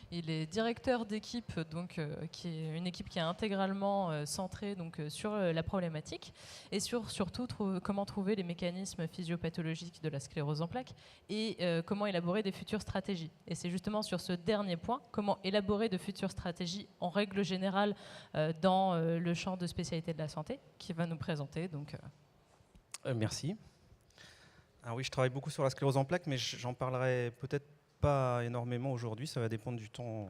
Il est directeur d'équipe, donc qui est une équipe qui est intégralement centrée donc sur la problématique et sur surtout comment trouver les mécanismes physiopathologiques de la sclérose en plaques et comment élaborer des futures stratégies. Et c'est justement sur ce dernier point, comment élaborer de futures stratégies en règle générale dans le champ de spécialité de la santé, qui va nous présenter. Donc, merci. Alors oui, je travaille beaucoup sur la sclérose en plaques, mais j'en parlerai peut-être pas énormément aujourd'hui, ça va dépendre du temps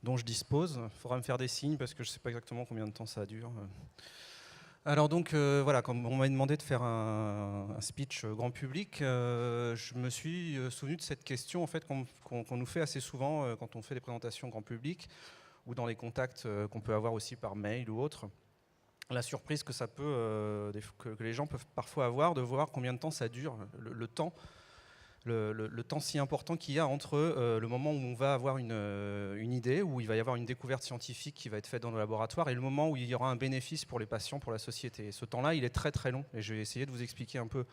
dont je dispose. Il faudra me faire des signes parce que je ne sais pas exactement combien de temps ça dure. Alors donc voilà, comme on m'a demandé de faire un speech grand public, je me suis souvenu de cette question en fait, qu'on nous fait assez souvent quand on fait des présentations grand public ou dans les contacts qu'on peut avoir aussi par mail ou autre. La surprise que ça peut, que les gens peuvent parfois avoir de voir combien de temps ça dure, le temps. Le temps si important qu'il y a entre le moment où on va avoir une idée, où il va y avoir une découverte scientifique qui va être faite dans le laboratoire, et le moment où il y aura un bénéfice pour les patients, pour la société. Et ce temps-là, il est très très long. Et je vais essayer de vous expliquer un peu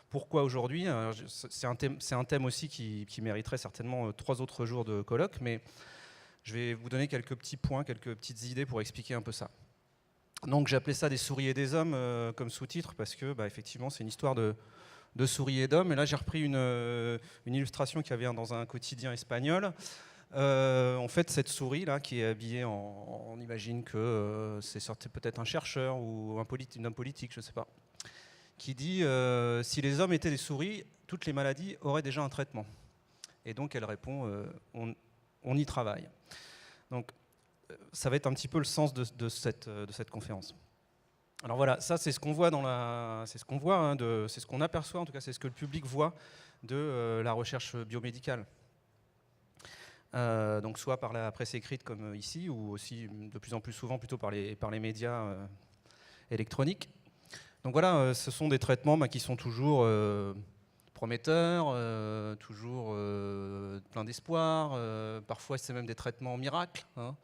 pourquoi aujourd'hui. C'est un thème aussi qui mériterait certainement 3 autres jours de colloque, mais je vais vous donner quelques petits points, quelques petites idées pour expliquer un peu ça. Donc j'ai appelé ça des souris et des hommes comme sous-titre, parce que effectivement c'est une histoire de souris et d'hommes. Et là, j'ai repris une illustration qu'il y avait dans un quotidien espagnol. En fait, cette souris-là, qui est habillée on imagine que c'est peut-être un chercheur ou un homme politique, je ne sais pas, qui dit si les hommes étaient des souris, toutes les maladies auraient déjà un traitement. Et donc, elle répond on y travaille. Donc, ça va être un petit peu le sens de cette conférence. Alors voilà, ça c'est ce qu'on voit c'est ce qu'on aperçoit, en tout cas c'est ce que le public voit de la recherche biomédicale. Donc soit par la presse écrite comme ici, ou aussi de plus en plus souvent plutôt par les médias électroniques. Donc voilà, ce sont des traitements qui sont toujours prometteurs, toujours plein d'espoir. Parfois c'est même des traitements miracles. Hein.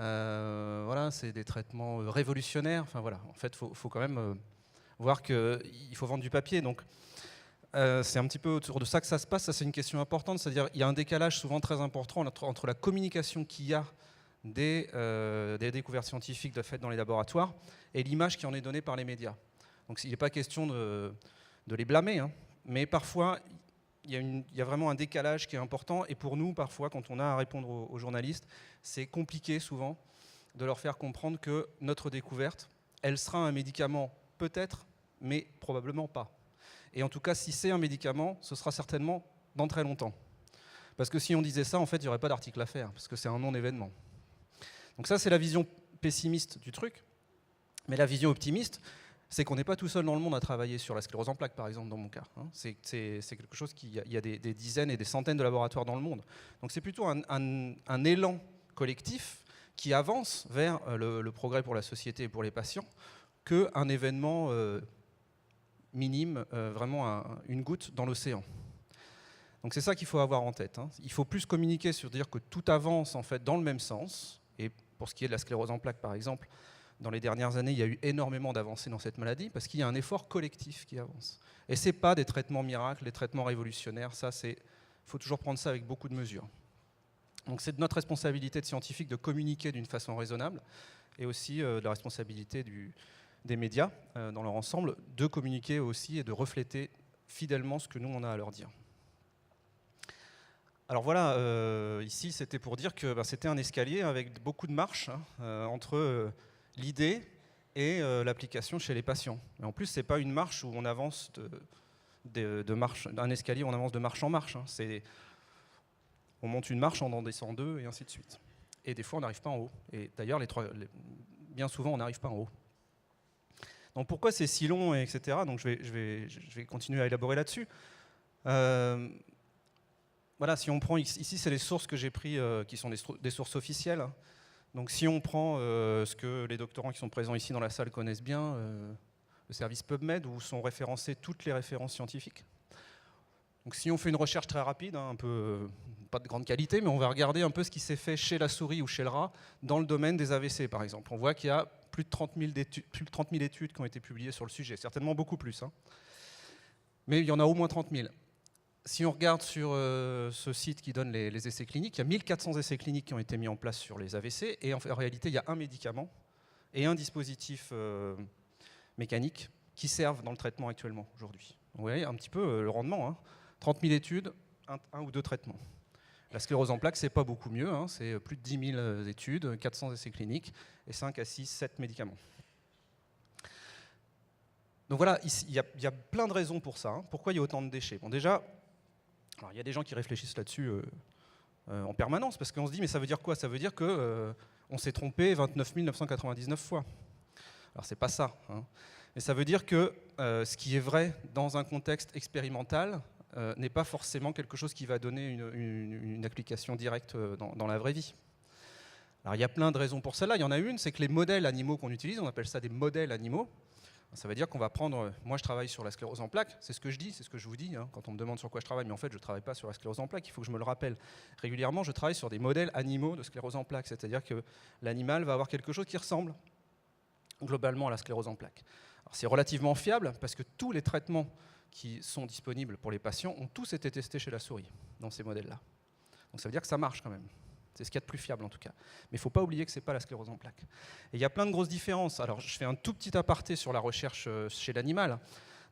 Voilà, c'est des traitements révolutionnaires. Enfin voilà, en fait, faut quand même voir qu'il faut vendre du papier. Donc, c'est un petit peu autour de ça que ça se passe. Ça, c'est une question importante. C'est-à-dire, il y a un décalage souvent très important entre la communication qu'il y a des découvertes scientifiques faites dans les laboratoires et l'image qui en est donnée par les médias. Donc, il n'est pas question de les blâmer, hein, mais parfois, il y a vraiment un décalage qui est important, et pour nous, parfois, quand on a à répondre aux journalistes, c'est compliqué souvent de leur faire comprendre que notre découverte, elle sera un médicament peut-être, mais probablement pas. Et en tout cas, si c'est un médicament, ce sera certainement dans très longtemps. Parce que si on disait ça, en fait, il n'y aurait pas d'article à faire, parce que c'est un non-événement. Donc ça, c'est la vision pessimiste du truc. Mais la vision optimiste, c'est qu'on n'est pas tout seul dans le monde à travailler sur la sclérose en plaques, par exemple, dans mon cas. Hein. C'est quelque chose il y a des dizaines et des centaines de laboratoires dans le monde. Donc c'est plutôt un élan collectif qui avance vers le progrès pour la société et pour les patients qu'un événement minime, vraiment une goutte dans l'océan. Donc c'est ça qu'il faut avoir en tête. Hein. Il faut plus communiquer sur dire que tout avance en fait dans le même sens. Et pour ce qui est de la sclérose en plaques, par exemple, dans les dernières années, il y a eu énormément d'avancées dans cette maladie parce qu'il y a un effort collectif qui avance. Et ce n'est pas des traitements miracles, des traitements révolutionnaires. Il faut toujours prendre ça avec beaucoup de mesures. Donc c'est de notre responsabilité de scientifique de communiquer d'une façon raisonnable et aussi de la responsabilité des médias dans leur ensemble de communiquer aussi et de refléter fidèlement ce que nous on a à leur dire. Alors voilà, ici c'était pour dire que c'était un escalier avec beaucoup de marches entre l'idée et l'application chez les patients. Et en plus, ce n'est pas une marche où on avance d'un escalier, on avance de marche en marche. Hein. On monte une marche, on en descend deux, et ainsi de suite. Et des fois, on n'arrive pas en haut. Et d'ailleurs, bien souvent, on n'arrive pas en haut. Donc pourquoi c'est si long, etc. Donc je vais continuer à élaborer là-dessus. Voilà, si on prend ici, c'est les sources que j'ai prises qui sont des sources officielles. Hein. Donc si on prend ce que les doctorants qui sont présents ici dans la salle connaissent bien, le service PubMed, où sont référencées toutes les références scientifiques. Donc si on fait une recherche très rapide, hein, un peu pas de grande qualité, mais on va regarder un peu ce qui s'est fait chez la souris ou chez le rat dans le domaine des AVC, par exemple. On voit qu'il y a plus de 30 000 études qui ont été publiées sur le sujet, certainement beaucoup plus. Hein. Mais il y en a au moins 30 000. Si on regarde sur ce site qui donne les essais cliniques, il y a 1400 essais cliniques qui ont été mis en place sur les AVC, et en réalité, il y a un médicament et un dispositif mécanique qui servent dans le traitement actuellement aujourd'hui. Vous voyez un petit peu le rendement, hein. 30 000 études, un ou deux traitements. La sclérose en plaques, c'est pas beaucoup mieux, hein. C'est plus de 10 000 études, 400 essais cliniques et 5 à 6, 7 médicaments. Donc voilà, il y a plein de raisons pour ça. Hein. Pourquoi il y a autant de déchets? Bon, déjà, alors, il y a des gens qui réfléchissent là-dessus en permanence, parce qu'on se dit, mais ça veut dire quoi? Ça veut dire qu'on s'est trompé 29 999 fois. Alors c'est pas ça, hein. Mais ça veut dire que ce qui est vrai dans un contexte expérimental n'est pas forcément quelque chose qui va donner une application directe dans la vraie vie. Alors il y a plein de raisons pour cela. Il y en a une, c'est que les modèles animaux qu'on utilise, on appelle ça des modèles animaux. Ça veut dire qu'on va prendre, moi je travaille sur la sclérose en plaques, c'est ce que je dis, c'est ce que je vous dis, hein, quand on me demande sur quoi je travaille, mais en fait je ne travaille pas sur la sclérose en plaques, il faut que je me le rappelle. Régulièrement, je travaille sur des modèles animaux de sclérose en plaques, c'est-à-dire que l'animal va avoir quelque chose qui ressemble globalement à la sclérose en plaques. C'est relativement fiable parce que tous les traitements qui sont disponibles pour les patients ont tous été testés chez la souris, dans ces modèles-là. Donc ça veut dire que ça marche quand même. C'est ce qu'il y a de plus fiable en tout cas. Mais il ne faut pas oublier que ce n'est pas la sclérose en plaques. Et il y a plein de grosses différences. Alors je fais un tout petit aparté sur la recherche chez l'animal.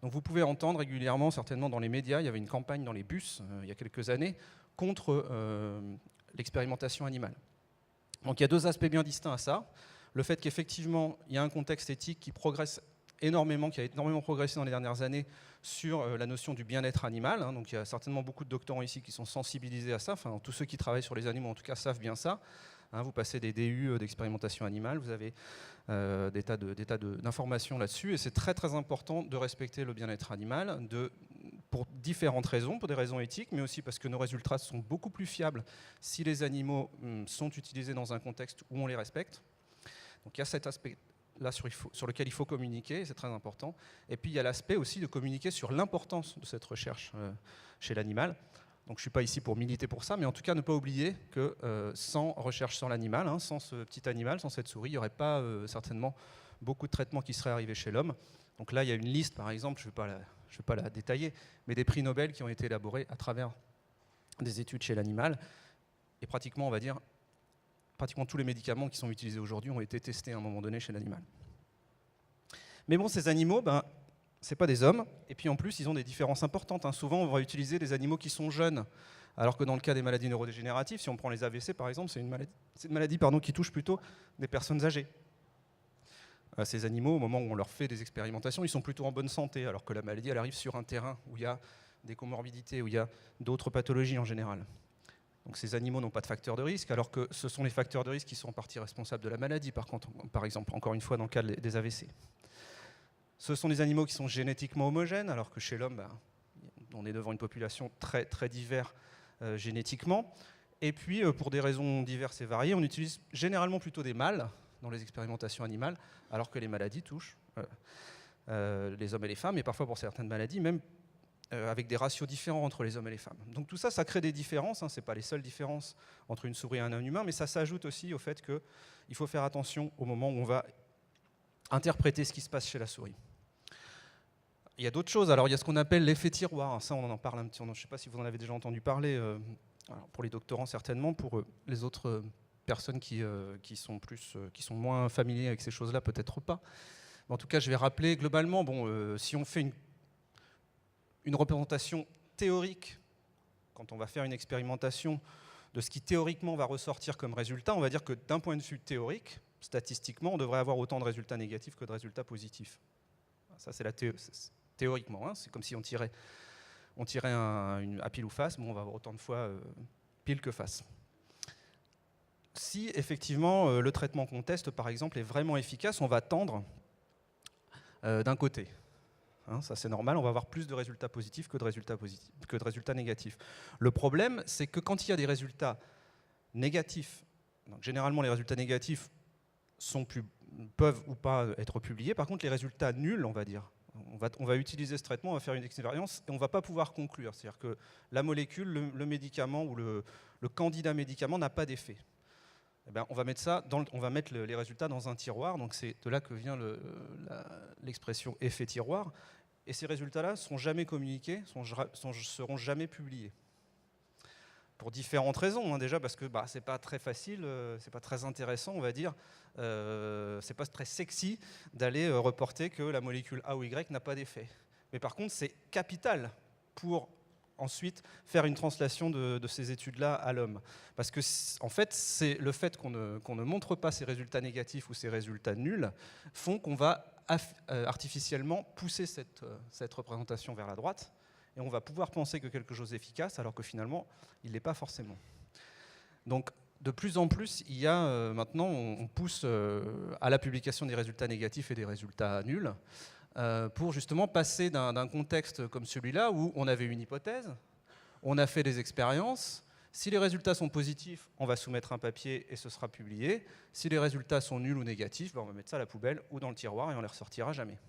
Donc vous pouvez entendre régulièrement, certainement dans les médias, il y avait une campagne dans les bus il y a quelques années contre l'expérimentation animale. Donc il y a deux aspects bien distincts à ça. Le fait qu'effectivement il y a un contexte éthique qui progresse énormément, qui a énormément progressé dans les dernières années sur la notion du bien-être animal. Hein. Donc il y a certainement beaucoup de doctorants ici qui sont sensibilisés à ça. Enfin, tous ceux qui travaillent sur les animaux, en tout cas, savent bien ça. Hein, vous passez des DU d'expérimentation animale, vous avez des tas d'informations là-dessus. Et c'est très, très important de respecter le bien-être animal pour différentes raisons, pour des raisons éthiques, mais aussi parce que nos résultats sont beaucoup plus fiables si les animaux sont utilisés dans un contexte où on les respecte. Donc il y a cet aspect là sur lequel il faut communiquer, c'est très important. Et puis il y a l'aspect aussi de communiquer sur l'importance de cette recherche chez l'animal. Donc je ne suis pas ici pour militer pour ça, mais en tout cas ne pas oublier que sans recherche sur l'animal, hein, sans ce petit animal, sans cette souris, il n'y aurait pas certainement beaucoup de traitements qui seraient arrivés chez l'homme. Donc là il y a une liste par exemple, je ne vais pas la détailler, mais des prix Nobel qui ont été élaborés à travers des études chez l'animal. Et pratiquement, on va dire, pratiquement tous les médicaments qui sont utilisés aujourd'hui ont été testés à un moment donné chez l'animal. Mais bon, ces animaux, ce n'est pas des hommes, et puis en plus, ils ont des différences importantes. Hein. Souvent, on va utiliser des animaux qui sont jeunes, alors que dans le cas des maladies neurodégénératives, si on prend les AVC par exemple, c'est une maladie qui touche plutôt des personnes âgées. Ces animaux, au moment où on leur fait des expérimentations, ils sont plutôt en bonne santé, alors que la maladie, elle arrive sur un terrain où il y a des comorbidités, où il y a d'autres pathologies en général. Donc ces animaux n'ont pas de facteurs de risque, alors que ce sont les facteurs de risque qui sont en partie responsables de la maladie, par exemple, encore une fois, dans le cas des AVC. Ce sont des animaux qui sont génétiquement homogènes, alors que chez l'homme, on est devant une population très, très diverse génétiquement. Et puis, pour des raisons diverses et variées, on utilise généralement plutôt des mâles dans les expérimentations animales, alors que les maladies touchent les hommes et les femmes, et parfois pour certaines maladies, même avec des ratios différents entre les hommes et les femmes. Donc tout ça, ça crée des différences, hein, ce n'est pas les seules différences entre une souris et un humain, mais ça s'ajoute aussi au fait qu'il faut faire attention au moment où on va interpréter ce qui se passe chez la souris. Il y a d'autres choses, alors il y a ce qu'on appelle l'effet tiroir, ça on en parle un petit peu, je ne sais pas si vous en avez déjà entendu parler, alors pour les doctorants certainement, pour les autres personnes qui sont moins familiers avec ces choses-là, peut-être pas. Mais en tout cas, je vais rappeler globalement, si on fait une représentation théorique, quand on va faire une expérimentation de ce qui théoriquement va ressortir comme résultat, on va dire que d'un point de vue théorique, statistiquement, on devrait avoir autant de résultats négatifs que de résultats positifs. Ça, c'est théoriquement. Hein, c'est comme si on tirait à pile ou face, on va avoir autant de fois pile que face. Si effectivement le traitement qu'on teste, par exemple, est vraiment efficace, on va tendre d'un côté. Hein, ça c'est normal, on va avoir plus de résultats positifs que de résultats négatifs. Le problème, c'est que quand il y a des résultats négatifs, donc généralement les résultats négatifs peuvent ou pas être publiés, par contre les résultats nuls, on va dire, on va utiliser ce traitement, on va faire une expérience et on ne va pas pouvoir conclure. C'est-à-dire que la molécule, le médicament ou le candidat médicament n'a pas d'effet. Eh bien, on va mettre les résultats dans un tiroir, donc c'est de là que vient l'expression effet tiroir. et ces résultats-là ne sont jamais communiqués, seront jamais publiés. Pour différentes raisons, hein. Déjà parce que c'est pas très facile, c'est pas très intéressant, on va dire, c'est pas très sexy d'aller reporter que la molécule A ou Y n'a pas d'effet. Mais par contre, c'est capital pour ensuite faire une translation de ces études-là à l'homme. Parce que, en fait, c'est le fait qu'on ne montre pas ces résultats négatifs ou ces résultats nuls font qu'on va artificiellement pousser cette représentation vers la droite, et on va pouvoir penser que quelque chose est efficace, alors que finalement, il ne l'est pas forcément. Donc, de plus en plus, il y a maintenant, on pousse à la publication des résultats négatifs et des résultats nuls, pour justement passer d'un contexte comme celui-là où on avait une hypothèse, on a fait des expériences, si les résultats sont positifs, on va soumettre un papier et ce sera publié, si les résultats sont nuls ou négatifs, on va mettre ça à la poubelle ou dans le tiroir et on ne les ressortira jamais.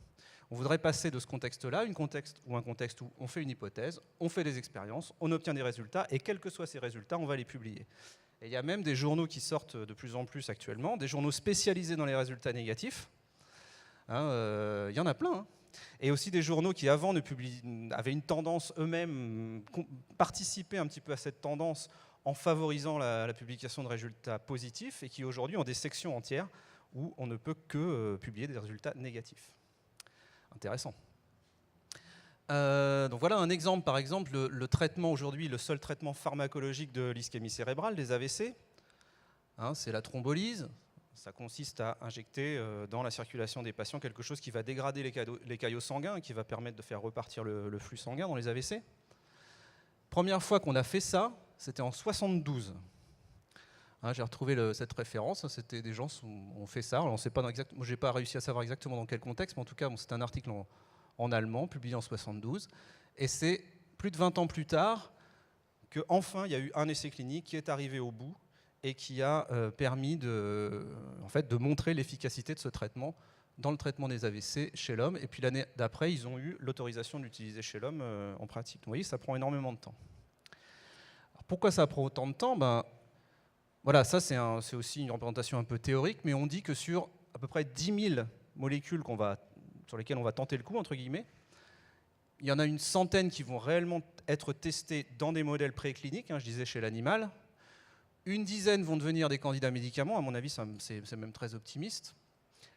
On voudrait passer de ce contexte-là à un contexte où on fait une hypothèse, on fait des expériences, on obtient des résultats et quels que soient ces résultats, on va les publier. Et il y a même des journaux qui sortent de plus en plus actuellement, des journaux spécialisés dans les résultats négatifs. Il y en a plein. Hein. Et aussi des journaux qui avant avaient une tendance eux-mêmes, participaient un petit peu à cette tendance en favorisant la publication de résultats positifs et qui aujourd'hui ont des sections entières où on ne peut que publier des résultats négatifs. Intéressant. Donc voilà un exemple, par exemple, le traitement aujourd'hui, le seul traitement pharmacologique de l'ischémie cérébrale, des AVC, hein, c'est la thrombolyse. Ça consiste à injecter dans la circulation des patients quelque chose qui va dégrader les caillots sanguins et qui va permettre de faire repartir le flux sanguin dans les AVC. Première fois qu'on a fait ça, c'était en 72. Hein, j'ai retrouvé cette référence, c'était des gens qui ont fait ça. Alors, moi, je n'ai pas réussi à savoir exactement dans quel contexte, mais en tout cas, c'est un article en allemand, publié en 72. Et c'est plus de 20 ans plus tard qu'enfin, il y a eu un essai clinique qui est arrivé au bout et qui a permis de montrer l'efficacité de ce traitement dans le traitement des AVC chez l'homme. Et puis l'année d'après, ils ont eu l'autorisation d'utiliser chez l'homme en pratique. Vous voyez, ça prend énormément de temps. Alors, pourquoi ça prend autant de temps ? Voilà, ça c'est aussi une représentation un peu théorique, mais on dit que sur à peu près 10 000 molécules sur lesquelles on va tenter le coup, entre guillemets, il y en a une centaine qui vont réellement être testées dans des modèles précliniques, hein, je disais chez l'animal. Une dizaine vont devenir des candidats médicaments, à mon avis c'est même très optimiste,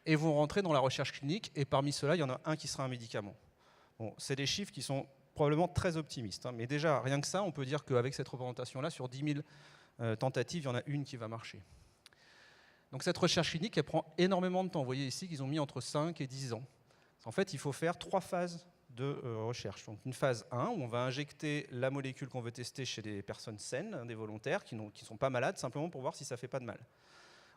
et vont rentrer dans la recherche clinique, et parmi ceux-là, il y en a un qui sera un médicament. Bon, c'est des chiffres qui sont probablement très optimistes, hein, mais déjà, rien que ça, on peut dire qu'avec cette représentation-là, sur 10 000 tentatives, il y en a une qui va marcher. Donc cette recherche clinique, elle prend énormément de temps. Vous voyez ici qu'ils ont mis entre 5 et 10 ans. En fait, il faut faire 3 phases de recherche. Donc une phase 1, où on va injecter la molécule qu'on veut tester chez des personnes saines, des volontaires, qui ne sont pas malades, simplement pour voir si ça ne fait pas de mal.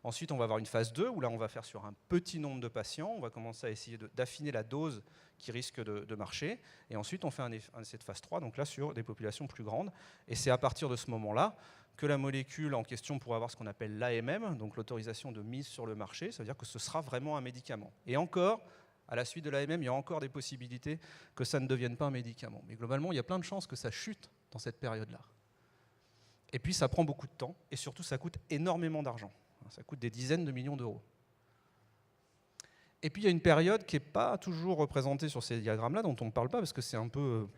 Ensuite, on va avoir une phase 2, où là, on va faire sur un petit nombre de patients. On va commencer à essayer d'affiner la dose qui risque de marcher. Et ensuite, on fait un essai de phase 3, donc là, sur des populations plus grandes. Et c'est à partir de ce moment-là que la molécule en question pourra avoir ce qu'on appelle l'AMM, donc l'autorisation de mise sur le marché. Ça veut dire que ce sera vraiment un médicament. Et encore, à la suite de l'AMM, il y a encore des possibilités que ça ne devienne pas un médicament. Mais globalement, il y a plein de chances que ça chute dans cette période-là. Et puis, ça prend beaucoup de temps. Et surtout, ça coûte énormément d'argent. Ça coûte des dizaines de millions d'euros. Et puis il y a une période qui n'est pas toujours représentée sur ces diagrammes-là, dont on ne parle pas, parce que c'est un peu...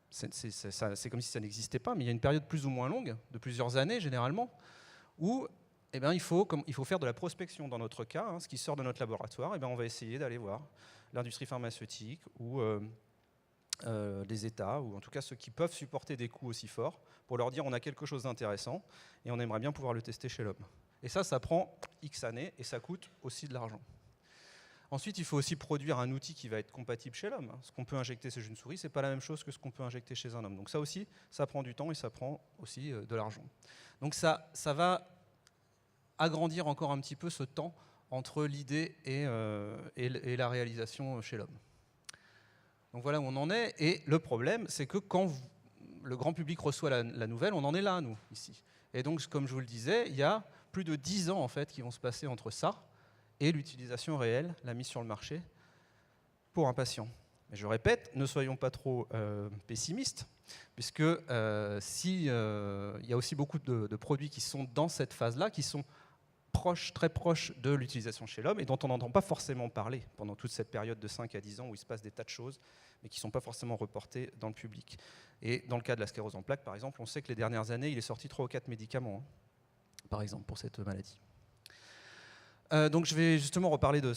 C'est comme si ça n'existait pas, mais il y a une période plus ou moins longue, de plusieurs années généralement, où il faut faire de la prospection dans notre cas, hein, ce qui sort de notre laboratoire, on va essayer d'aller voir l'industrie pharmaceutique ou des États, ou en tout cas ceux qui peuvent supporter des coûts aussi forts, pour leur dire on a quelque chose d'intéressant et on aimerait bien pouvoir le tester chez l'homme. Et ça prend X années et ça coûte aussi de l'argent. Ensuite, il faut aussi produire un outil qui va être compatible chez l'homme. Ce qu'on peut injecter chez une souris, ce n'est pas la même chose que ce qu'on peut injecter chez un homme. Donc ça aussi, ça prend du temps et ça prend aussi de l'argent. Donc ça va agrandir encore un petit peu ce temps entre l'idée et la réalisation chez l'homme. Donc voilà où on en est. Et le problème, c'est que quand le grand public reçoit la nouvelle, on en est là, nous, ici. Et donc, comme je vous le disais, il y a plus de 10 ans en fait, qui vont se passer entre ça et l'utilisation réelle, la mise sur le marché, pour un patient. Mais je répète, ne soyons pas trop pessimistes, puisque il y a aussi beaucoup de produits qui sont dans cette phase-là, qui sont proche, très proche de l'utilisation chez l'homme et dont on n'entend pas forcément parler pendant toute cette période de 5 à 10 ans où il se passe des tas de choses, mais qui ne sont pas forcément reportées dans le public. Et dans le cas de la sclérose en plaques, par exemple, on sait que les dernières années, il est sorti 3 ou 4 médicaments, par exemple, pour cette maladie. Donc je vais justement reparler de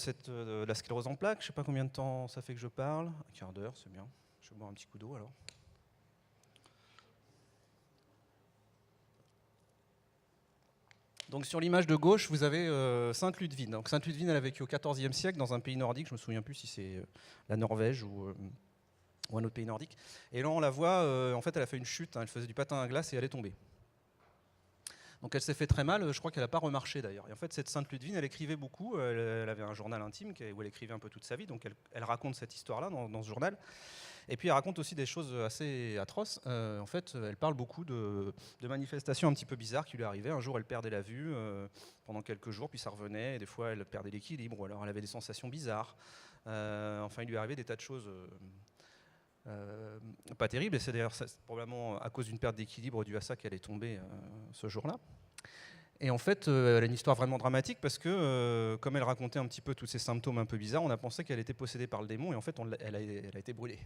la sclérose en plaques. Je ne sais pas combien de temps ça fait que je parle. Un quart d'heure, c'est bien. Je vais boire un petit coup d'eau alors. Donc sur l'image de gauche, vous avez Sainte Ludvine. Donc Sainte Ludvine, elle a vécu au XIVe siècle dans un pays nordique. Je ne me souviens plus si c'est la Norvège ou un autre pays nordique. Et là, on la voit, en fait, elle a fait une chute. Elle faisait du patin à glace et elle est tombée. Donc elle s'est fait très mal, je crois qu'elle n'a pas remarché d'ailleurs. Et en fait, cette Sainte Ludvine, elle écrivait beaucoup, elle avait un journal intime où elle écrivait un peu toute sa vie, donc elle raconte cette histoire-là dans ce journal. Et puis elle raconte aussi des choses assez atroces. En fait, elle parle beaucoup de manifestations un petit peu bizarres qui lui arrivaient. Un jour, elle perdait la vue pendant quelques jours, puis ça revenait, et des fois, elle perdait l'équilibre, ou alors elle avait des sensations bizarres. Enfin, il lui arrivait des tas de choses pas terrible, et c'est d'ailleurs probablement à cause d'une perte d'équilibre due à ça qu'elle est tombée ce jour-là. Et en fait, elle a une histoire vraiment dramatique parce que, comme elle racontait un petit peu tous ces symptômes un peu bizarres, on a pensé qu'elle était possédée par le démon, et en fait, elle a été brûlée.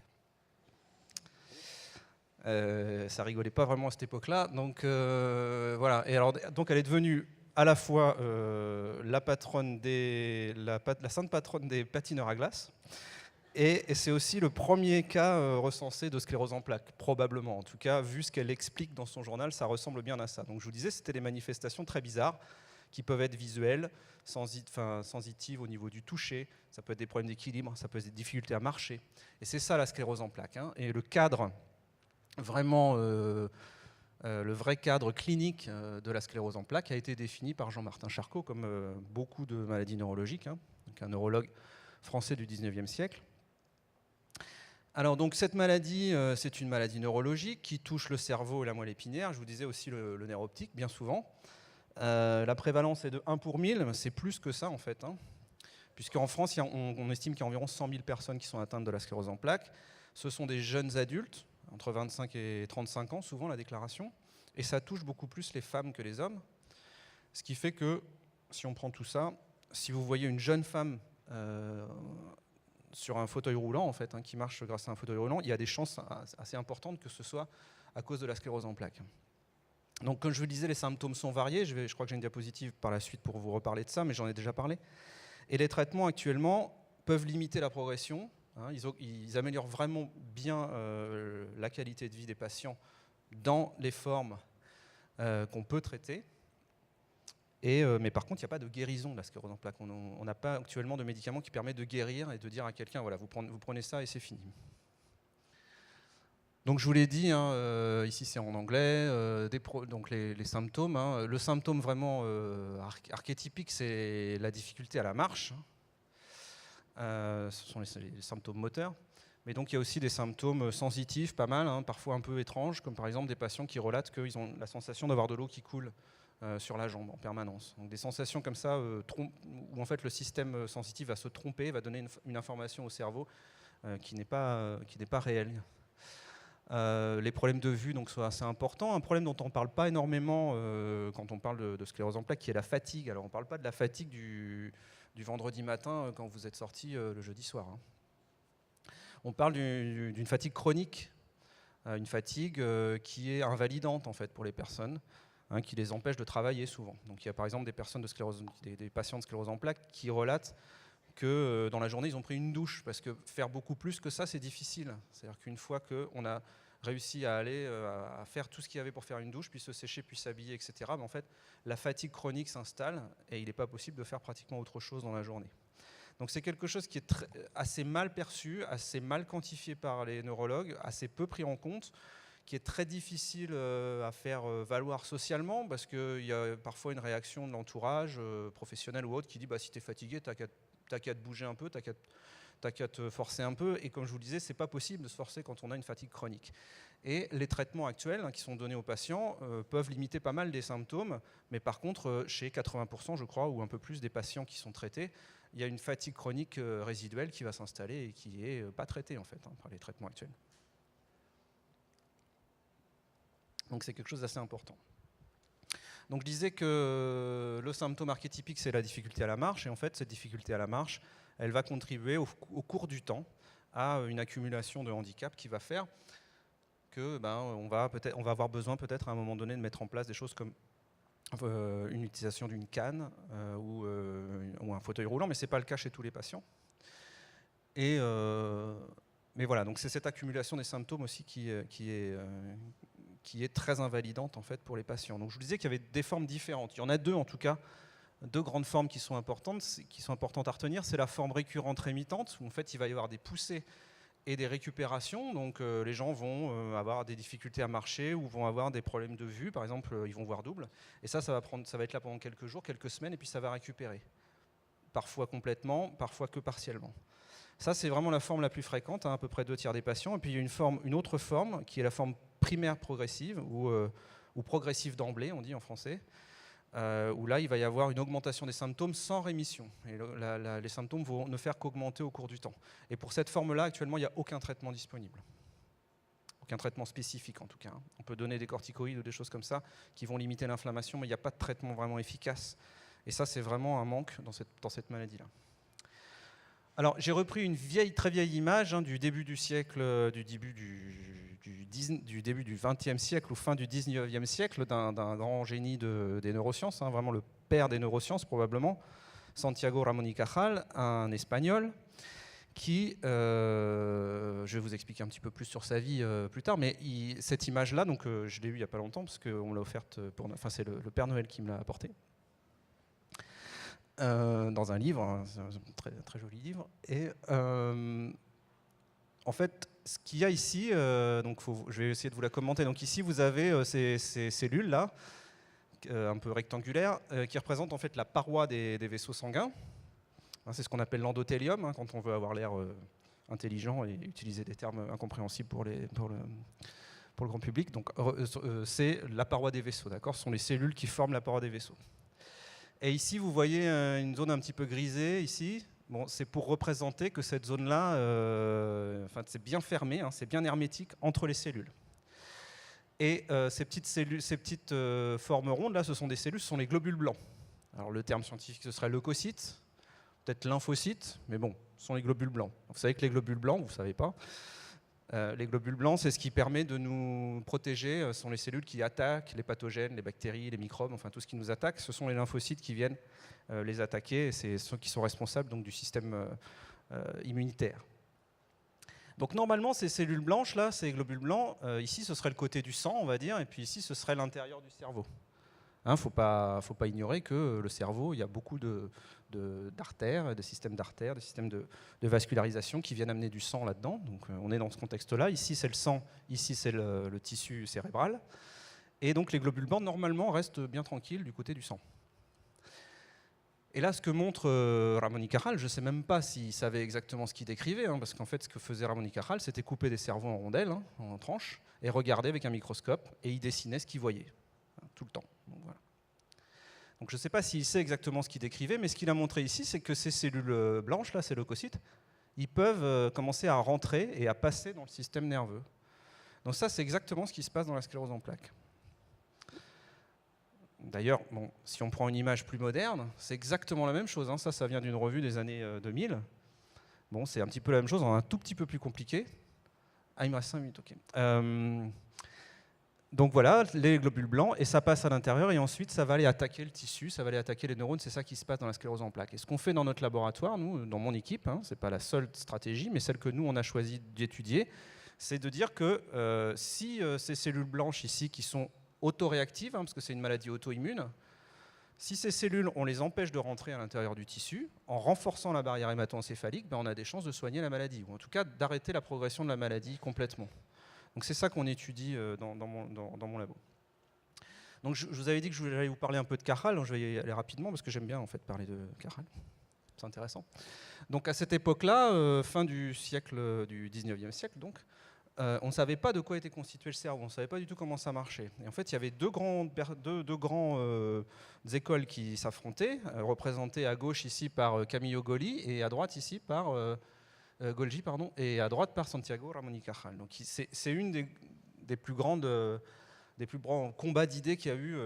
Ça rigolait pas vraiment à cette époque-là, donc voilà. Et alors, donc, elle est devenue à la fois la sainte patronne des patineurs à glace. Et c'est aussi le premier cas recensé de sclérose en plaques, probablement. En tout cas, vu ce qu'elle explique dans son journal, ça ressemble bien à ça. Donc je vous disais, c'était des manifestations très bizarres qui peuvent être visuelles, sensitives au niveau du toucher, ça peut être des problèmes d'équilibre, ça peut être des difficultés à marcher. Et c'est ça la sclérose en plaques. Et le cadre, vraiment, le vrai cadre clinique de la sclérose en plaques a été défini par Jean-Martin Charcot, comme beaucoup de maladies neurologiques, donc un neurologue français du 19e siècle. Alors donc cette maladie, c'est une maladie neurologique qui touche le cerveau et la moelle épinière. Je vous disais aussi le nerf optique, bien souvent. La prévalence est de 1 pour 1000, c'est plus que ça en fait. Puisqu'en France, on estime qu'il y a environ 100 000 personnes qui sont atteintes de la sclérose en plaques. Ce sont des jeunes adultes, entre 25 et 35 ans, souvent la déclaration. Et ça touche beaucoup plus les femmes que les hommes. Ce qui fait que, si on prend tout ça, si vous voyez une jeune femme sur un fauteuil roulant, en fait, qui marche grâce à un fauteuil roulant, il y a des chances assez importantes que ce soit à cause de la sclérose en plaques. Donc, comme je vous le disais, les symptômes sont variés. Je crois que j'ai une diapositive par la suite pour vous reparler de ça, mais j'en ai déjà parlé. Et les traitements actuellement peuvent limiter la progression. Ils améliorent vraiment bien la qualité de vie des patients dans les formes qu'on peut traiter. Mais par contre, il n'y a pas de guérison de la sclérose en plaques. On n'a pas actuellement de médicament qui permet de guérir et de dire à quelqu'un, voilà, vous prenez ça et c'est fini. Donc je vous l'ai dit, ici c'est en anglais, donc les symptômes. Le symptôme vraiment archétypique, c'est la difficulté à la marche. Ce sont les symptômes moteurs. Mais donc il y a aussi des symptômes sensitifs, pas mal, parfois un peu étranges, comme par exemple des patients qui relatent qu'ils ont la sensation d'avoir de l'eau qui coule sur la jambe en permanence. Donc des sensations comme ça où en fait le système sensitif va se tromper, va donner une information au cerveau qui n'est pas réelle. Les problèmes de vue donc, sont assez importants. Un problème dont on ne parle pas énormément quand on parle de sclérose en plaques, qui est la fatigue. Alors on ne parle pas de la fatigue du vendredi matin quand vous êtes sorti le jeudi soir. On parle d'une fatigue chronique, une fatigue qui est invalidante en fait pour les personnes, qui les empêche de travailler souvent. Donc il y a par exemple des patients de sclérose en plaques qui relatent que dans la journée, ils ont pris une douche, parce que faire beaucoup plus que ça, c'est difficile. C'est-à-dire qu'une fois qu'on a réussi à aller à faire tout ce qu'il y avait pour faire une douche, puis se sécher, puis s'habiller, etc., mais en fait, la fatigue chronique s'installe et il n'est pas possible de faire pratiquement autre chose dans la journée. Donc c'est quelque chose qui est assez mal perçu, assez mal quantifié par les neurologues, assez peu pris en compte, qui est très difficile à faire valoir socialement, parce qu'il y a parfois une réaction de l'entourage, professionnel ou autre, qui dit si tu es fatigué, t'as qu'à te bouger un peu, t'as qu'à te forcer un peu. Et comme je vous le disais, c'est pas possible de se forcer quand on a une fatigue chronique. Et les traitements actuels qui sont donnés aux patients peuvent limiter pas mal des symptômes, mais par contre, chez 80%, je crois, ou un peu plus des patients qui sont traités, il y a une fatigue chronique résiduelle qui va s'installer et qui n'est pas traitée en fait par les traitements actuels. Donc c'est quelque chose d'assez important. Donc je disais que le symptôme archétypique, c'est la difficulté à la marche, et en fait cette difficulté à la marche, elle va contribuer au cours du temps à une accumulation de handicap qui va faire que on va avoir besoin peut-être à un moment donné de mettre en place des choses comme une utilisation d'une canne ou un fauteuil roulant, mais ce n'est pas le cas chez tous les patients. Mais voilà, donc c'est cette accumulation des symptômes aussi qui est très invalidante en fait pour les patients. Donc je vous disais qu'il y avait des formes différentes. Il y en a deux en tout cas, deux grandes formes qui sont importantes à retenir. C'est la forme récurrente rémitante, où en fait il va y avoir des poussées et des récupérations. Donc les gens vont avoir des difficultés à marcher ou vont avoir des problèmes de vue, par exemple ils vont voir double. Et ça va être là pendant quelques jours, quelques semaines, et puis ça va récupérer. Parfois complètement, parfois que partiellement. Ça, c'est vraiment la forme la plus fréquente, à peu près 2/3 des patients. Et puis il y a une autre forme qui est la forme primaire progressive, ou progressive d'emblée, on dit en français, où là, il va y avoir une augmentation des symptômes sans rémission. Et les symptômes vont ne faire qu'augmenter au cours du temps. Et pour cette forme-là, actuellement, il n'y a aucun traitement disponible. Aucun traitement spécifique, en tout cas. On peut donner des corticoïdes ou des choses comme ça qui vont limiter l'inflammation, mais il n'y a pas de traitement vraiment efficace. Et ça, c'est vraiment un manque dans cette maladie-là. Alors, j'ai repris une très vieille image du début du siècle, du début du XXe siècle ou fin du XIXe siècle, d'un grand génie des neurosciences, vraiment le père des neurosciences probablement, Santiago Ramón y Cajal, un Espagnol, qui, je vais vous expliquer un petit peu plus sur sa vie plus tard, mais cette image-là, donc je l'ai eue il n'y a pas longtemps, parce qu'on me l'a offerte, c'est le Père Noël qui me l'a apportée. Dans un livre, un très, très joli livre. Et en fait, ce qu'il y a ici, je vais essayer de vous la commenter. Donc ici, vous avez ces cellules-là, un peu rectangulaires, qui représentent en fait la paroi des vaisseaux sanguins. C'est ce qu'on appelle l'endothélium, quand on veut avoir l'air intelligent et utiliser des termes incompréhensibles pour le grand public. Donc c'est la paroi des vaisseaux, d'accord ? Ce sont les cellules qui forment la paroi des vaisseaux. Et ici, vous voyez une zone un petit peu grisée, ici. Bon, c'est pour représenter que cette zone-là, c'est bien fermé, c'est bien hermétique entre les cellules. Et ces petites formes rondes, là, ce sont des cellules, ce sont les globules blancs. Alors le terme scientifique, ce serait leucocyte, peut-être lymphocyte, mais bon, ce sont les globules blancs. Vous savez que les globules blancs, vous ne savez pas, les globules blancs, c'est ce qui permet de nous protéger. Ce sont les cellules qui attaquent les pathogènes, les bactéries, les microbes, enfin tout ce qui nous attaque. Ce sont les lymphocytes qui viennent les attaquer. Et c'est ceux qui sont responsables donc, du système immunitaire. Donc normalement, ces cellules blanches, là, ces globules blancs, ici, ce serait le côté du sang, on va dire, et puis ici, ce serait l'intérieur du cerveau. Faut pas ignorer que le cerveau, il y a beaucoup d'artères, de systèmes d'artères, de systèmes de vascularisation qui viennent amener du sang là-dedans. Donc on est dans ce contexte-là. Ici c'est le sang, ici c'est le tissu cérébral. Et donc les globules blancs normalement restent bien tranquilles du côté du sang. Et là, ce que montre Ramón y Cajal, je ne sais même pas s'il savait exactement ce qu'il décrivait, parce qu'en fait, ce que faisait Ramón y Cajal, c'était couper des cerveaux en rondelles, en tranches, et regarder avec un microscope, et il dessinait ce qu'il voyait, tout le temps. Donc, voilà. Donc je ne sais pas s'il sait exactement ce qu'il décrivait, mais ce qu'il a montré ici, c'est que ces cellules blanches, là, ces leucocytes, ils peuvent commencer à rentrer et à passer dans le système nerveux. Donc ça, c'est exactement ce qui se passe dans la sclérose en plaques. D'ailleurs, si on prend une image plus moderne, c'est exactement la même chose. Ça vient d'une revue des années 2000. Bon, c'est un petit peu la même chose, un tout petit peu plus compliqué. Ah, il me reste 5 minutes, ok. Donc voilà, les globules blancs, et ça passe à l'intérieur, et ensuite ça va aller attaquer le tissu, ça va aller attaquer les neurones, c'est ça qui se passe dans la sclérose en plaques. Et ce qu'on fait dans notre laboratoire, nous, dans mon équipe, ce n'est pas la seule stratégie, mais celle que nous, on a choisi d'étudier, c'est de dire que si ces cellules blanches ici, qui sont autoréactives, parce que c'est une maladie auto-immune, si ces cellules, on les empêche de rentrer à l'intérieur du tissu, en renforçant la barrière hémato-encéphalique, on a des chances de soigner la maladie, ou en tout cas d'arrêter la progression de la maladie complètement. Donc c'est ça qu'on étudie dans mon labo. Donc je vous avais dit que je voulais vous parler un peu de Cajal, donc je vais y aller rapidement parce que j'aime bien en fait parler de Cajal. C'est intéressant. Donc à cette époque-là, fin du siècle du 19e siècle, donc, on ne savait pas de quoi était constitué le cerveau, on ne savait pas du tout comment ça marchait. Et en fait, il y avait deux grandes écoles qui s'affrontaient, représentées à gauche ici par Camillo Golgi et à droite ici par et à droite par Santiago Ramón y Cajal. Donc c'est une des plus grandes des plus grands combats d'idées qu'il y a eu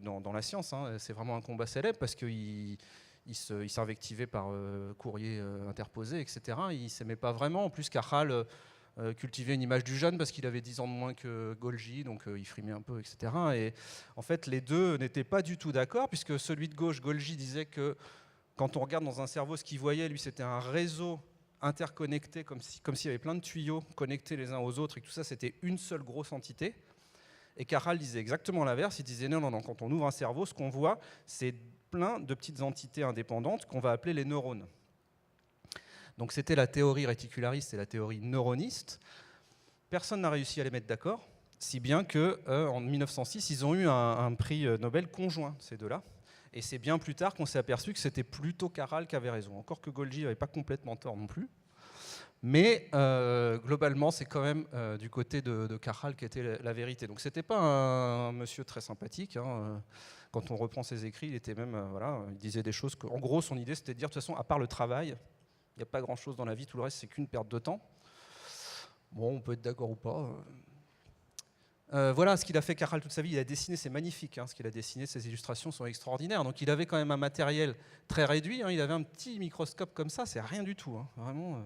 dans la science. Hein. C'est vraiment un combat célèbre parce qu'il s'invectivait par courrier interposé, etc. Il ne s'aimait pas vraiment. En plus, Cajal cultivait une image du jeune parce qu'il avait 10 ans de moins que Golgi, donc il frimait un peu, etc. Et en fait, les deux n'étaient pas du tout d'accord, puisque celui de gauche, Golgi, disait que quand on regarde dans un cerveau ce qu'il voyait, lui, c'était un réseau interconnecté, comme s'il y avait plein de tuyaux connectés les uns aux autres, et que tout ça, c'était une seule grosse entité. Et Cajal disait exactement l'inverse. Il disait non, quand on ouvre un cerveau, ce qu'on voit, c'est plein de petites entités indépendantes qu'on va appeler les neurones. Donc c'était la théorie réticulariste et la théorie neuroniste. Personne n'a réussi à les mettre d'accord, si bien qu'en 1906, ils ont eu un prix Nobel conjoint, ces deux-là. Et c'est bien plus tard qu'on s'est aperçu que c'était plutôt Cajal qui avait raison. Encore que Golgi n'avait pas complètement tort non plus. Mais globalement, c'est quand même du côté de Cajal qui était la vérité. Donc c'était pas un monsieur très sympathique. Hein. Quand on reprend ses écrits, il était même, il disait des choses en gros, son idée, c'était de dire, de toute façon, à part le travail, il n'y a pas grand-chose dans la vie, tout le reste, c'est qu'une perte de temps. Bon, on peut être d'accord ou pas. Voilà ce qu'il a fait Cajal toute sa vie. Il a dessiné, c'est magnifique, hein, ce qu'il a dessiné, ses illustrations sont extraordinaires. Donc il avait quand même un matériel très réduit. Hein, il avait un petit microscope comme ça, c'est rien du tout. Hein, vraiment.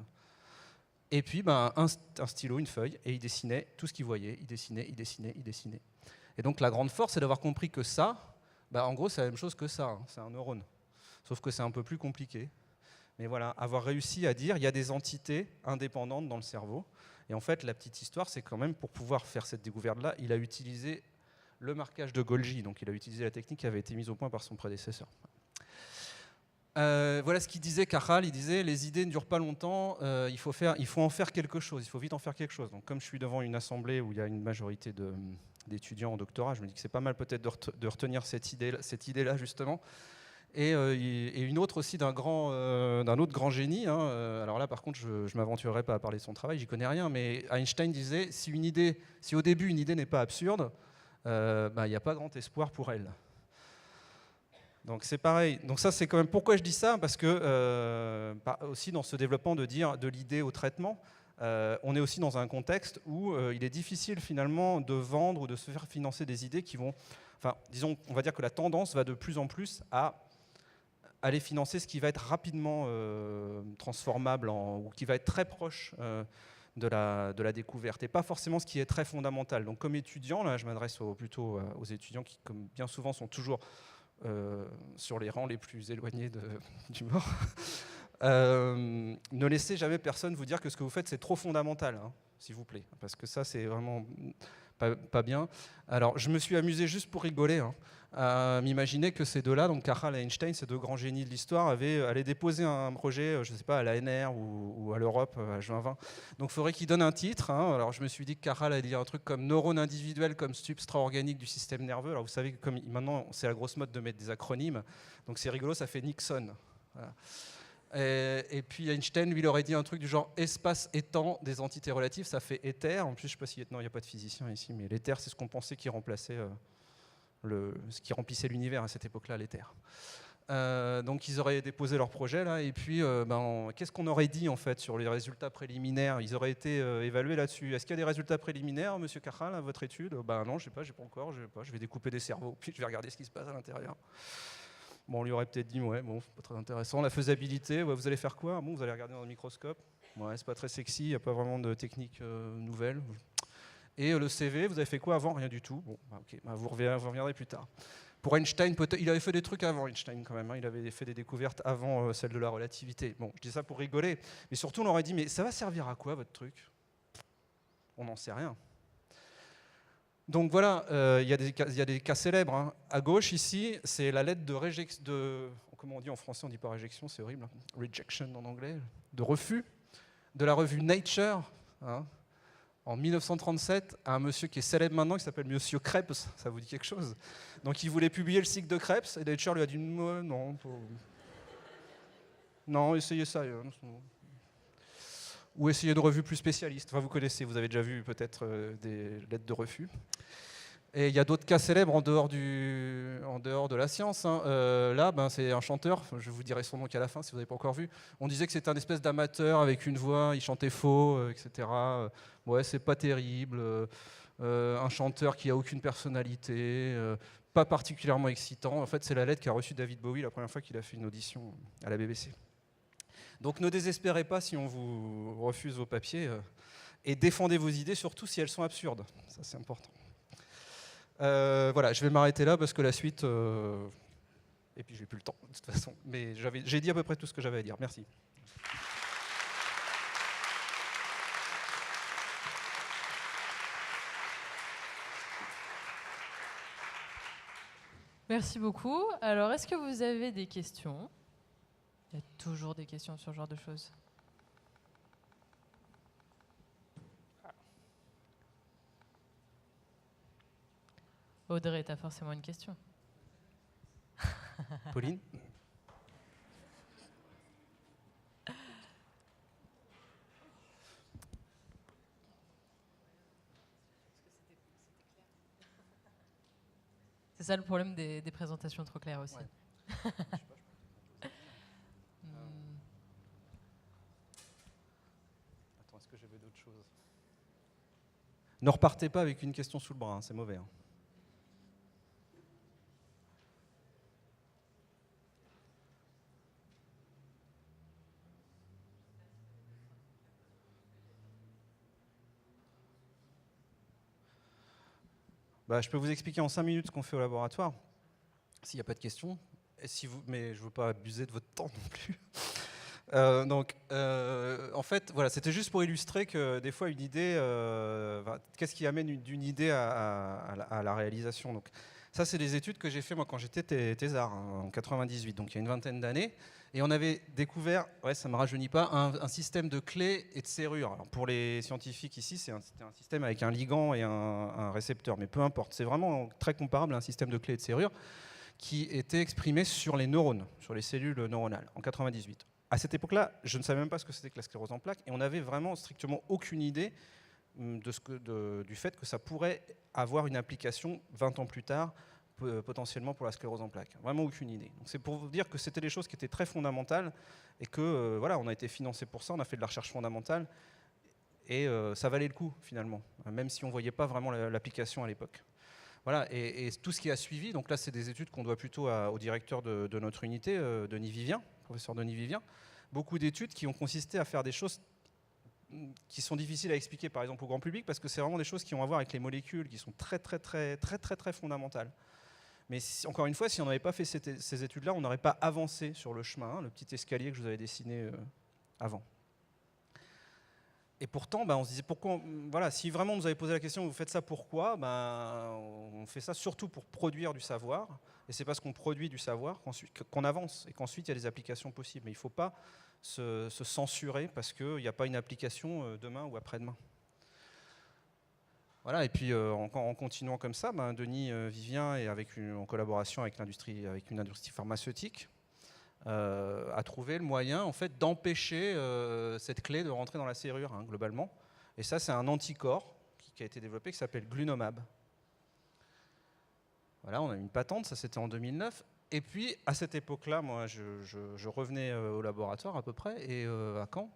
Et puis un stylo, une feuille, et il dessinait tout ce qu'il voyait. Il dessinait. Et donc la grande force, c'est d'avoir compris que ça, en gros, c'est la même chose que ça. Hein, c'est un neurone. Sauf que c'est un peu plus compliqué. Mais voilà, avoir réussi à dire il y a des entités indépendantes dans le cerveau. Et en fait, la petite histoire, c'est quand même pour pouvoir faire cette découverte-là, il a utilisé le marquage de Golgi. Donc il a utilisé la technique qui avait été mise au point par son prédécesseur. Voilà ce qu'il disait, Cajal. Il disait les idées ne durent pas longtemps, il faut en faire quelque chose, il faut vite en faire quelque chose. Donc comme je suis devant une assemblée où il y a une majorité d'étudiants en doctorat, je me dis que c'est pas mal peut-être de retenir cette idée-là justement. Et une autre aussi d'un autre grand génie. Hein. Alors là, par contre, je ne m'aventurerai pas à parler de son travail, j'y connais rien, mais Einstein disait si au début une idée n'est pas absurde, il n'y a pas grand espoir pour elle. Donc c'est pareil. Donc ça, c'est quand même pourquoi je dis ça, parce que aussi dans ce développement de dire de l'idée au traitement, on est aussi dans un contexte où il est difficile finalement de vendre ou de se faire financer des idées qui vont, disons, on va dire que la tendance va de plus en plus à aller financer ce qui va être rapidement transformable ou qui va être très proche de la découverte et pas forcément ce qui est très fondamental. Donc comme étudiant, là je m'adresse plutôt aux étudiants qui comme bien souvent sont toujours sur les rangs les plus éloignés du mort. Ne laissez jamais personne vous dire que ce que vous faites c'est trop fondamental, hein, s'il vous plaît, parce que ça c'est vraiment pas bien. Alors je me suis amusé juste pour rigoler, hein, à m'imaginer que ces deux-là, donc Cajal et Einstein, ces deux grands génies de l'histoire, allaient déposer un projet, je ne sais pas, à l'ANR ou à l'Europe, à juin 20. Donc il faudrait qu'ils donnent un titre. Hein. Alors je me suis dit que Cajal allait dire un truc comme neurone individuel comme substrat organique du système nerveux. Alors vous savez que comme maintenant c'est la grosse mode de mettre des acronymes, donc c'est rigolo, ça fait Nixon. Voilà. Et puis Einstein, lui, il aurait dit un truc du genre espace et temps des entités relatives, ça fait éther. En plus, je ne sais pas si non, il n'y a pas de physicien ici, mais l'éther, c'est ce qu'on pensait qui remplaçait ce qui remplissait l'univers à cette époque-là, l'éther. Donc ils auraient déposé leur projet là, et puis qu'est-ce qu'on aurait dit en fait sur les résultats préliminaires? Ils auraient été évalués là-dessus. Est-ce qu'il y a des résultats préliminaires, Monsieur Cajal, à votre étude? Non, je sais pas, j'ai pas encore, je vais découper des cerveaux, puis je vais regarder ce qui se passe à l'intérieur. Bon, on lui aurait peut-être dit, ouais, bon, c'est pas très intéressant. La faisabilité, ouais, vous allez faire quoi? Bon, vous allez regarder dans le microscope. Ouais, c'est pas très sexy, il n'y a pas vraiment de technique nouvelle. Et le CV, vous avez fait quoi avant? Rien du tout. Bon, ok, vous reviendrez plus tard. Pour Einstein, il avait fait des trucs avant Einstein quand même. Hein. Il avait fait des découvertes avant celle de la relativité. Bon, je dis ça pour rigoler. Mais surtout, on aurait dit, mais ça va servir à quoi votre truc? On n'en sait rien. Donc voilà, il y a des cas célèbres. Hein. À gauche, ici, c'est la lettre de réjection, comment on dit en français, on ne dit pas réjection, c'est horrible. Hein. Rejection en anglais, de refus, de la revue Nature, hein, en 1937, à un monsieur qui est célèbre maintenant, qui s'appelle Monsieur Krebs, ça vous dit quelque chose? Donc il voulait publier le cycle de Krebs, et Nature lui a dit non, non, essayez ça. Ou essayez de revues plus spécialistes. Enfin, vous connaissez, vous avez déjà vu peut-être des lettres de refus. Et il y a d'autres cas célèbres en dehors de la science. Hein. Là, c'est un chanteur, je vous dirai son nom qu'à la fin si vous n'avez pas encore vu. On disait que c'était un espèce d'amateur avec une voix, il chantait faux, etc. Ouais, c'est pas terrible. un chanteur qui a aucune personnalité, pas particulièrement excitant. En fait, c'est la lettre qu'a reçue David Bowie la première fois qu'il a fait une audition à la BBC. Donc ne désespérez pas si on vous refuse vos papiers, et défendez vos idées, surtout si elles sont absurdes. Ça, c'est important. Voilà, je vais m'arrêter là parce que la suite... et puis j'ai plus le temps, de toute façon. Mais j'ai dit à peu près tout ce que j'avais à dire. Merci. Merci beaucoup. Alors, est-ce que vous avez des questions? Il y a toujours des questions sur ce genre de choses. Audrey, tu as forcément une question. Pauline? C'est ça le problème des présentations trop claires aussi. Ouais. Attends, est-ce que j'avais d'autres choses? Ne repartez pas avec une question sous le bras, hein, c'est mauvais. Hein. Bah, je peux vous expliquer en 5 minutes ce qu'on fait au laboratoire, s'il n'y a pas de questions. Mais je ne veux pas abuser de votre temps non plus. En fait, voilà, c'était juste pour illustrer que des fois, une idée, qu'est-ce qui amène d'une idée à la réalisation. Donc, ça, c'est des études que j'ai fait moi quand j'étais thésard, hein, en 98, donc il y a une vingtaine d'années. Et on avait découvert, ouais, ça ne me rajeunit pas, un système de clés et de serrures. Alors pour les scientifiques ici, c'était un système avec un ligand et un récepteur, mais peu importe. C'est vraiment très comparable à un système de clés et de serrures qui était exprimé sur les neurones, sur les cellules neuronales, en 98. À cette époque-là, je ne savais même pas ce que c'était que la sclérose en plaques, et on n'avait vraiment strictement aucune idée du fait que ça pourrait avoir une application 20 ans plus tard, potentiellement pour la sclérose en plaques. Vraiment aucune idée. Donc c'est pour vous dire que c'était des choses qui étaient très fondamentales, et que voilà, on a été financé pour ça, on a fait de la recherche fondamentale, et ça valait le coup finalement, même si on ne voyait pas vraiment l'application à l'époque. Voilà, et tout ce qui a suivi, donc là c'est des études qu'on doit plutôt au directeur de notre unité, Denis Vivien, professeur Denis Vivien, beaucoup d'études qui ont consisté à faire des choses qui sont difficiles à expliquer par exemple au grand public, parce que c'est vraiment des choses qui ont à voir avec les molécules, qui sont très fondamentales. Mais encore une fois, si on n'avait pas fait ces études-là, on n'aurait pas avancé sur le chemin, hein, le petit escalier que je vous avais dessiné avant. Et pourtant, on se disait, pourquoi, voilà, si vraiment on nous avait posé la question, vous faites ça pourquoi, on fait ça surtout pour produire du savoir. Et c'est parce qu'on produit du savoir qu'on avance et qu'ensuite il y a des applications possibles. Mais il ne faut pas se censurer parce qu'il n'y a pas une application demain ou après-demain. Voilà, et puis en continuant comme ça, Denis Vivien, et en collaboration avec une industrie pharmaceutique, a trouvé le moyen en fait, d'empêcher cette clé de rentrer dans la serrure, hein, globalement. Et ça, c'est un anticorps qui a été développé, qui s'appelle Glunomab. Voilà, on a une patente, ça c'était en 2009. Et puis, à cette époque-là, moi, je revenais au laboratoire à peu près, et à Caen,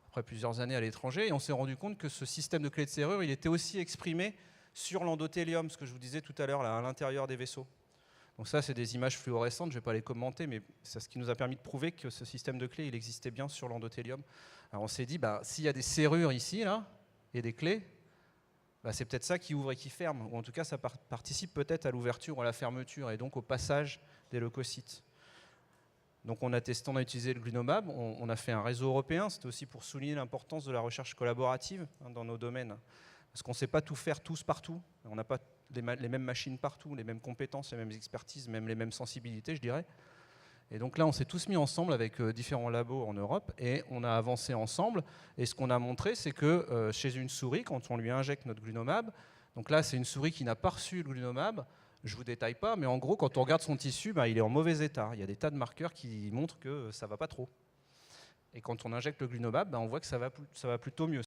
après plusieurs années à l'étranger, et on s'est rendu compte que ce système de clé de serrure, il était aussi exprimé sur l'endothélium, ce que je vous disais tout à l'heure, à l'intérieur des vaisseaux. Donc ça, c'est des images fluorescentes, je ne vais pas les commenter, mais c'est ce qui nous a permis de prouver que ce système de clés, il existait bien sur l'endothélium. Alors on s'est dit, s'il y a des serrures ici, là, et des clés, c'est peut-être ça qui ouvre et qui ferme, ou en tout cas, ça participe peut-être à l'ouverture ou à la fermeture, et donc au passage des leucocytes. Donc on a utilisé le Glunomab, on a fait un réseau européen, c'était aussi pour souligner l'importance de la recherche collaborative dans nos domaines. Parce qu'on ne sait pas tout faire tous partout, on n'a pas les mêmes machines partout, les mêmes compétences, les mêmes expertises, même les mêmes sensibilités, je dirais. Et donc là, on s'est tous mis ensemble avec différents labos en Europe et on a avancé ensemble. Et ce qu'on a montré, c'est que chez une souris, quand on lui injecte notre Glunomab, donc là, c'est une souris qui n'a pas reçu le Glunomab, je ne vous détaille pas, mais en gros, quand on regarde son tissu, il est en mauvais état. Il y a des tas de marqueurs qui montrent que ça ne va pas trop. Et quand on injecte le Glunomab, on voit que ça va plutôt mieux.